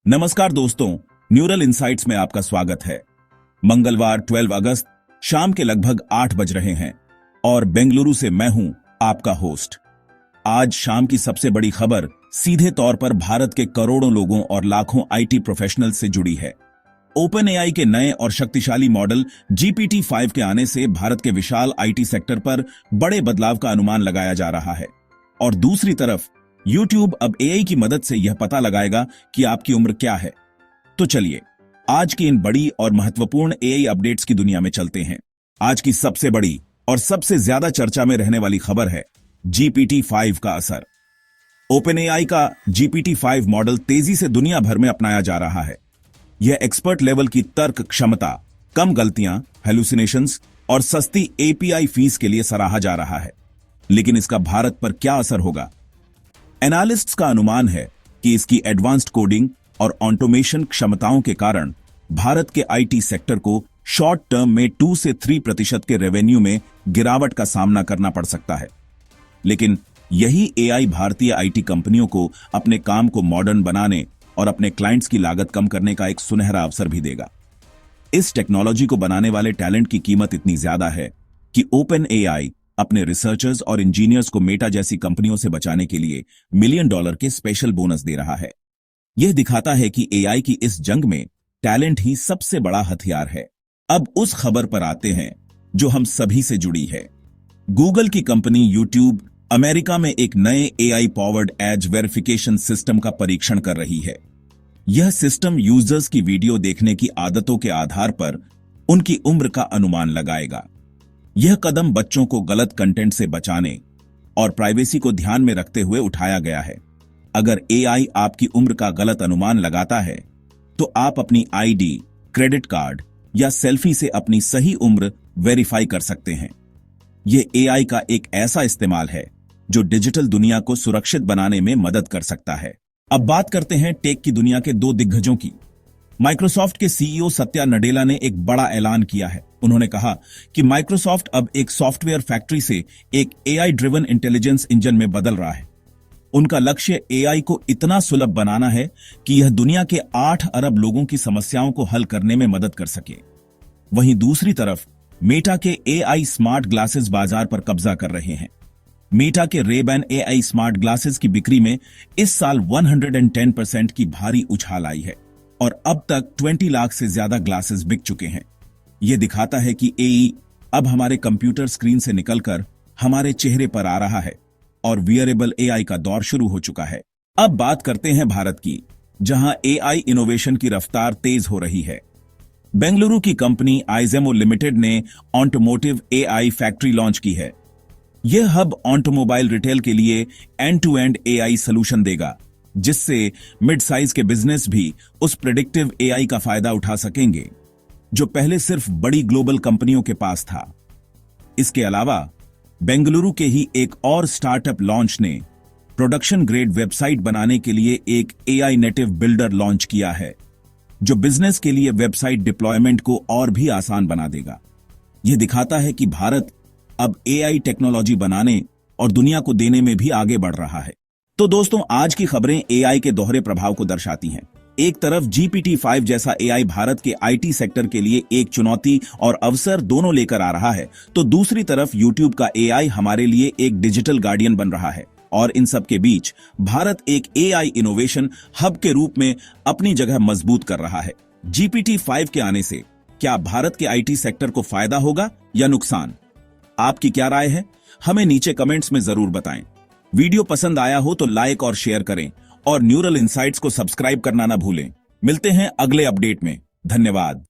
नमस्कार दोस्तों, neural insights में आपका स्वागत है। मंगलवार 12 अगस्त शाम के लगभग 8 बज रहे हैं और बेंगलुरु से मैं हूं आपका होस्ट। आज शाम की सबसे बड़ी खबर सीधे तौर पर भारत के करोड़ों लोगों और लाखों आईटी प्रोफेशनल से जुड़ी है। ओपन एआई के नए और शक्तिशाली मॉडल GPT-5 के आने से भारत के विशाल आईटी सेक्टर पर बड़े बदलाव का अनुमान लगाया जा रहा है और दूसरी तरफ YouTube अब एआई की मदद से यह पता लगाएगा कि आपकी उम्र क्या है। तो चलिए आज की इन बड़ी और महत्वपूर्ण एआई अपडेट्स की दुनिया में चलते हैं। आज की सबसे बड़ी और सबसे ज्यादा चर्चा में रहने वाली खबर है GPT-5 का असर। ओपन एआई का GPT-5 मॉडल तेजी से दुनिया भर में अपनाया जा रहा है। यह एक्सपर्ट लेवल की तर्क क्षमता, कम गलतियां, हेलुसिनेशंस और सस्ती एपीआई फीस के लिए सराहा जा रहा है। लेकिन इसका भारत पर क्या असर होगा? एनालिस्ट्स का अनुमान है कि इसकी एडवांस्ड कोडिंग और ऑटोमेशन क्षमताओं के कारण भारत के आईटी सेक्टर को शॉर्ट टर्म में 2 से 3% के रेवेन्यू में गिरावट का सामना करना पड़ सकता है। लेकिन यही एआई भारतीय आईटी कंपनियों को अपने काम को मॉडर्न बनाने और अपने क्लाइंट्स की लागत कम करने का एक सुनहरा अवसर भी देगा। इस टेक्नोलॉजी को बनाने वाले टैलेंट की कीमत इतनी ज्यादा है कि ओपन एआई अपने रिसर्चर्स और इंजीनियर्स को मेटा जैसी कंपनियों से बचाने के लिए $1 मिलियन के स्पेशल बोनस दे रहा है। यह दिखाता है कि एआई की इस जंग में टैलेंट ही सबसे बड़ा हथियार है। अब उस खबर पर आते हैं जो हम सभी से जुड़ी है। गूगल की कंपनी यूट्यूब अमेरिका में एक नए AI powered age verification system का परीक्षण कर रही है। यह सिस्टम यूजर्स की वीडियो देखने की आदतों के आधार पर उनकी उम्र का अनुमान लगाएगा। यह कदम बच्चों को गलत कंटेंट से बचाने और प्राइवेसी को ध्यान में रखते हुए उठाया गया है। अगर एआई आपकी उम्र का गलत अनुमान लगाता है तो आप अपनी आईडी, क्रेडिट कार्ड या सेल्फी से अपनी सही उम्र वेरीफाई कर सकते हैं। यह एआई का एक ऐसा इस्तेमाल है जो डिजिटल दुनिया को सुरक्षित बनाने में मदद कर सकता है। अब बात करते हैं टेक की दुनिया के 2 दिग्गजों की। माइक्रोसॉफ्ट के सीईओ सत्या नडेला ने एक बड़ा ऐलान किया है। उन्होंने कहा कि माइक्रोसॉफ्ट अब एक सॉफ्टवेयर फैक्ट्री से एक एआई ड्रिवन इंटेलिजेंस इंजन में बदल रहा है। उनका लक्ष्य एआई को इतना सुलभ बनाना है कि यह दुनिया के 8 अरब लोगों की समस्याओं को हल करने में मदद कर सके। वहीं दूसरी तरफ मेटा के एआई स्मार्ट ग्लासेस बाजार पर कब्जा कर रहे हैं। मेटा के रेबैन एआई स्मार्ट ग्लासेस की बिक्री में इस साल 110% की भारी उछाल आई है और अब तक 20 लाख से ज्यादा ग्लासेस बिक चुके हैं। यह दिखाता है कि एआई अब हमारे कंप्यूटर स्क्रीन से निकलकर हमारे चेहरे पर आ रहा है और वियरेबल एआई का दौर शुरू हो चुका है। अब बात करते हैं भारत की, जहां एआई इनोवेशन की रफ्तार तेज हो रही है। बेंगलुरु की कंपनी आइजेमो लिमिटेड ने ऑटोमोटिव एआई फैक्ट्री लॉन्च की है। यह हब ऑटोमोबाइल रिटेल के लिए end to end AI solution देगा, जिससे मिड साइज के बिजनेस भी उस प्रेडिक्टिव एआई का फायदा उठा सकेंगे जो पहले सिर्फ बड़ी ग्लोबल कंपनियों के पास था। इसके अलावा बेंगलुरु के ही एक और स्टार्टअप लॉन्च ने प्रोडक्शन ग्रेड वेबसाइट बनाने के लिए एक एआई नेटिव बिल्डर लॉन्च किया है, जो बिजनेस के लिए वेबसाइट डिप्लॉयमेंट को और भी आसान बना देगा। यह दिखाता है कि भारत अब एआई टेक्नोलॉजी बनाने और दुनिया को देने में भी आगे बढ़ रहा है। तो दोस्तों, आज की खबरें एआई के दोहरे प्रभाव को दर्शाती हैं। एक तरफ GPT-5 जैसा एआई भारत के आईटी सेक्टर के लिए एक चुनौती और अवसर दोनों लेकर आ रहा है, तो दूसरी तरफ YouTube का एआई हमारे लिए एक डिजिटल गार्डियन बन रहा है। और इन सब के बीच भारत एक एआई इनोवेशन हब के रूप में अपनी जगह मजबूत कर रहा है। GPT-5 के आने से क्या भारत के आईटी सेक्टर को फायदा होगा या नुकसान? आपकी क्या राय है? हमें नीचे कमेंट्स में जरूर बताएं। वीडियो पसंद आया हो तो लाइक और शेयर करें और न्यूरल इनसाइट्स को सब्सक्राइब करना ना भूलें। मिलते हैं अगले अपडेट में। धन्यवाद।